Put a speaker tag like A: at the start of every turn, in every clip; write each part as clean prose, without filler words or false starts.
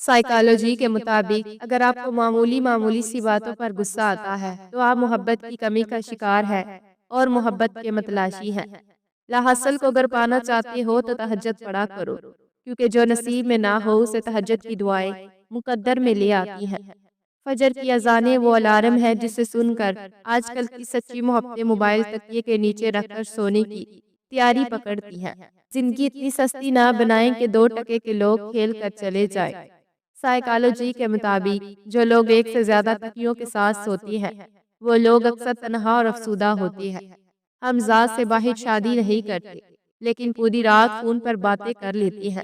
A: Psychology کے مطابق اگر آپ کو معمولی معمولی سی باتوں پر غصہ آتا ہے تو آپ محبت کی کمی کا شکار ہے اور محبت کے متلاشی ہیں۔ لاحصل کو اگر پانا چاہتے ہو تو تہجد پڑھا کرو، کیونکہ جو نصیب میں نہ ہو اسے تہجد کی دعائیں مقدر میں لے آتی ہیں۔ فجر کی اذانیں وہ الارم ہے جسے سن کر آج کل کی سچی محبتیں موبائل تکیے کے نیچے رکھ کر سونے کی تیاری پکڑتی ہیں۔ زندگی اتنی سستی نہ بنائیں کہ 2 ٹکے کے لوگ کھیل کر چلے جائیں۔ سائیکالوجی کے مطابق جو لوگ ایک سے زیادہ تکیوں کے ساتھ سوتی ہیں وہ لوگ اکثر تنہا اور افسردہ ہوتے ہیں۔ ہم ذات سے باہر شادی نہیں کرتے لیکن پوری رات فون پر باتیں کر لیتے ہیں۔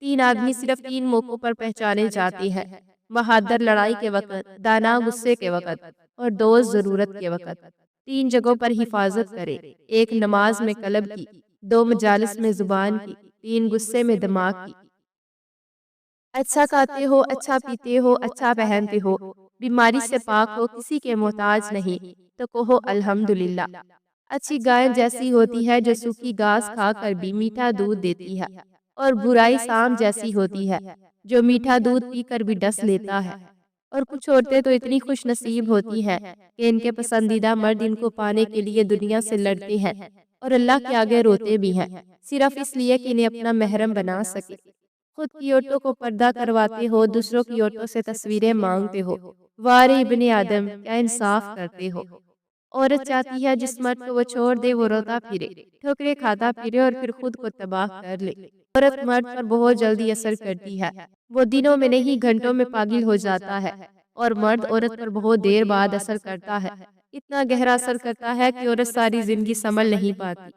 A: 3 آدمی صرف 3 موقعوں پر پہچانے جاتے ہیں: بہادر لڑائی کے وقت، دانا غصے کے وقت اور دوست ضرورت کے وقت۔ 3 جگہوں پر حفاظت کرے: 1 نماز میں قلب کی، 2 مجالس میں زبان کی، 3 غصے میں دماغ کی۔ اچھا کھاتے ہو، اچھا پیتے ہو، اچھا پہنتے ہو، بیماری سے پاک ہو، کسی کے محتاج نہیں تو کہو الحمدللہ۔ اچھی گائے جیسی ہوتی ہے جو سوکھی گھاس کھا کر بھی میٹھا دودھ دیتی ہے، اور برائی سانپ جیسی ہوتی ہے جو میٹھا دودھ پی کر بھی ڈس لیتا ہے۔ اور کچھ عورتیں تو اتنی خوش نصیب ہوتی ہیں کہ ان کے پسندیدہ مرد ان کو پانے کے لیے دنیا سے لڑتے ہیں اور اللہ کے آگے روتے بھی ہیں، صرف اس لیے کہ انہیں اپنا محرم بنا سکے۔ خود کی عورتوں کو پردہ کرواتے ہو، دوسروں کی عورتوں سے تصویریں مانگتے ہو، وارے ابن آدم کیا انصاف کرتے ہو۔ عورت چاہتی ہے جس مرد کو وہ چھوڑ دے وہ روتا پھرے، ٹھوکریں کھاتا پھرے اور پھر خود کو تباہ کر لے۔ عورت مرد پر بہت جلدی اثر کرتی ہے، وہ دنوں میں نہیں گھنٹوں میں پاگل ہو جاتا ہے، اور مرد عورت پر بہت دیر بعد اثر کرتا ہے، اتنا گہرا اثر کرتا ہے کہ عورت ساری زندگی سنبھل نہیں پاتی۔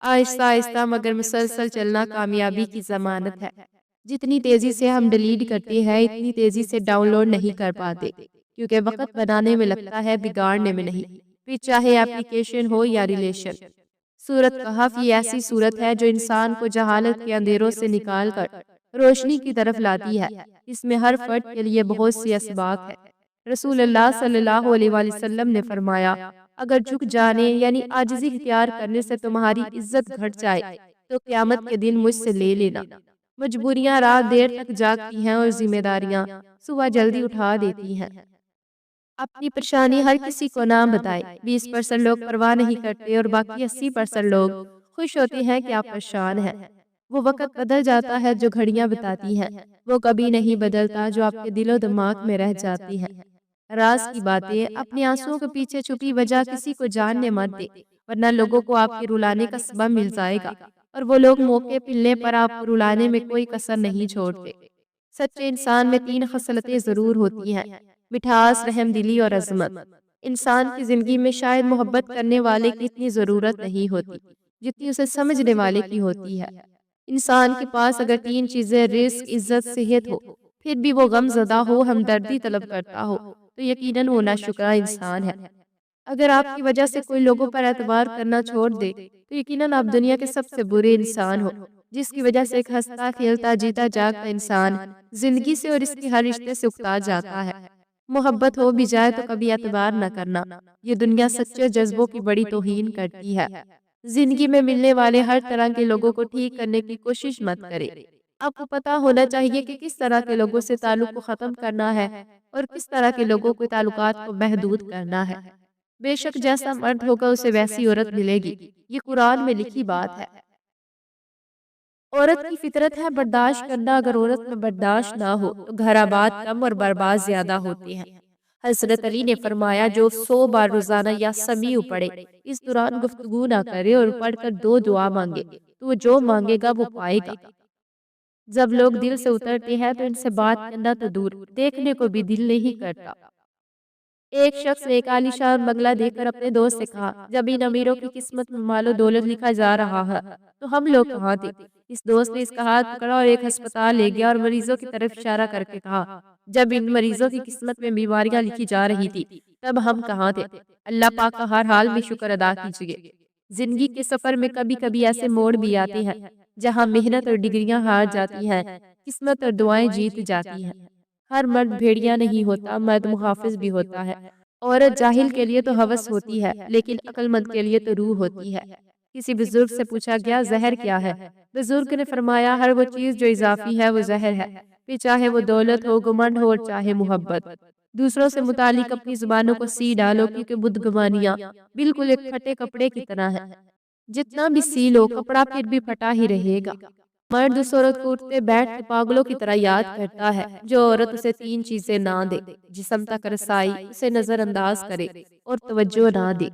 A: آہستہ آہستہ مگر مسلسل چلنا کامیابی کی ضمانت ہے۔ جتنی تیزی سے ہم ڈیلیٹ کرتے ہیں اتنی تیزی سے ڈاؤن لوڈ نہیں کر پاتے، کیونکہ وقت بنانے میں لگتا ہے، بگاڑنے میں نہیں، پھر چاہے اپلیکیشن ہو یا ریلیشن۔ سورۃ کہف یہ ایسی سورت ہے جو انسان کو جہالت کے اندھیروں سے نکال کر روشنی کی طرف لاتی ہے۔ اس میں ہر فرد کے لیے بہت سی اسباق ہے۔ رسول اللہ صلی اللہ علیہ وآلہ وسلم نے فرمایا، اگر جھک جانے یعنی عاجزی اختیار کرنے سے تمہاری عزت گھٹ جائے تو قیامت کے دن مجھ سے لے لینا۔ مجبوریاں رات دیر تک جاگتی ہیں اور ذمہ داریاں صبح جلدی اٹھا دیتی ہیں۔ اپنی پریشانی ہر کسی کو نہ بتائے۔ 20% لوگ پرواہ نہیں کرتے اور باقی 80% لوگ خوش ہوتے ہیں کہ آپ پریشان ہیں۔ وہ وقت بدل جاتا ہے جو گھڑیاں بتاتی ہیں، وہ کبھی نہیں بدلتا جو آپ کے دل و دماغ میں رہ جاتی ہیں۔ راز کی باتیں اپنی آنسوؤں کے پیچھے چھپی وجہ کسی کو جاننے مت دے، ورنہ لوگوں کو آپ کے رلانے کا سبب مل جائے گا، اور وہ لوگ موقع ملنے پر آپ کو رلانے میں کوئی کسر نہیں چھوڑتے۔ سچے انسان میں 3 خصلتیں ضرور ہوتی ہیں: مٹھاس، رحم دلی اور عظمت۔ انسان کی زندگی میں شاید محبت کرنے والے کی اتنی ضرورت نہیں ہوتی جتنی اسے سمجھنے والے کی ہوتی ہے۔ انسان کے پاس اگر 3 چیزیں رزق، عزت، صحت ہو، پھر بھی وہ غم زدہ ہو، ہمدردی طلب کرتا ہو، تو یقیناً وہ ناشکرا انسان ہے۔ اگر آپ کی وجہ سے کوئی لوگوں پر اعتبار کرنا چھوڑ دے تو یقیناً آپ دنیا کے سب سے برے انسان ہو، جس کی وجہ سے ایک ہنستا کھیلتا جیتا جاگتا انسان زندگی سے اور اس کے ہر رشتے سے اکتا جاتا ہے۔ محبت ہو بھی جائے تو کبھی اعتبار نہ کرنا، یہ دنیا سچے جذبوں کی بڑی توہین کرتی ہے۔ زندگی میں ملنے والے ہر طرح کے لوگوں کو ٹھیک کرنے کی کوشش مت کرے۔ آپ کو پتا ہونا چاہیے کہ کس طرح کے لوگوں سے تعلق کو ختم کرنا ہے اور کس طرح کے لوگوں کے تعلقات کو محدود کرنا ہے۔ بے شک جیسا مرد ہوگا اسے ویسی عورت ملے گی، یہ قرآن میں لکھی بات ہے۔ عورت کی فطرت ہے برداشت کرنا، اگر عورت میں برداشت نہ ہو تو گھر آباد کم اور برباد زیادہ ہوتے ہیں۔ حضرت علی نے فرمایا، جو 100 بار روزانہ یا سمیع پڑھے، اس دوران گفتگو نہ کرے اور پڑھ کر 2 دعا مانگے تو وہ جو مانگے گا وہ پائے گا۔ جب لوگ دل سے اترتے ہیں تو ان سے بات کرنا تو دور، دیکھنے کو بھی دل نہیں کرتا۔ ایک شخص نے ایک عالیشان بنگلہ دیکھ کر اپنے دوست سے کہا، جب ان امیروں کی قسمت میں مال و دولت لکھا جا رہا ہے تو ہم لوگ کہاں تھے؟ اس دوست نے اس کا ہاتھ پکڑا اور ایک ہسپتال لے گیا اور مریضوں کی طرف اشارہ کر کے کہا، جب ان مریضوں کی قسمت میں بیماریاں لکھی جا رہی تھی تب ہم کہاں تھے؟ اللہ پاک کا ہر حال میں شکر ادا کیجیے۔ زندگی کے سفر میں کبھی کبھی ایسے موڑ بھی آتے ہیں جہاں محنت اور ڈگریاں ہار جاتی ہیں، قسمت اور دعائیں جیت جاتی ہیں۔ ہر مرد بھیڑیا نہیں ہوتا، مرد محافظ بھی ہوتا ہے۔ عورت جاہل کے لیے تو ہوس ہوتی ہے لیکن عقل مند کے لیے تو روح ہوتی ہے۔ کسی بزرگ سے پوچھا گیا، زہر کیا ہے؟ بزرگ نے فرمایا، ہر وہ چیز جو اضافی ہے وہ زہر ہے۔ پھر چاہے وہ دولت ہو، گمنڈ ہو اور چاہے محبت۔ دوسروں سے متعلق اپنی زبانوں کو سی ڈالو، کیونکہ بدگمانیاں بالکل ایک پھٹے کپڑے کی طرح ہے۔ جتنا بھی سی لو، کپڑا پھر بھی پھٹا ہی رہے گا۔ مرد اس عورت کو اٹھتے بیٹھتے پاگلوں کی طرح یاد کرتا ہے جو عورت اسے تین چیزیں نہ دے: جسم تک رسائی، اسے نظر انداز کرے اور توجہ نہ دے۔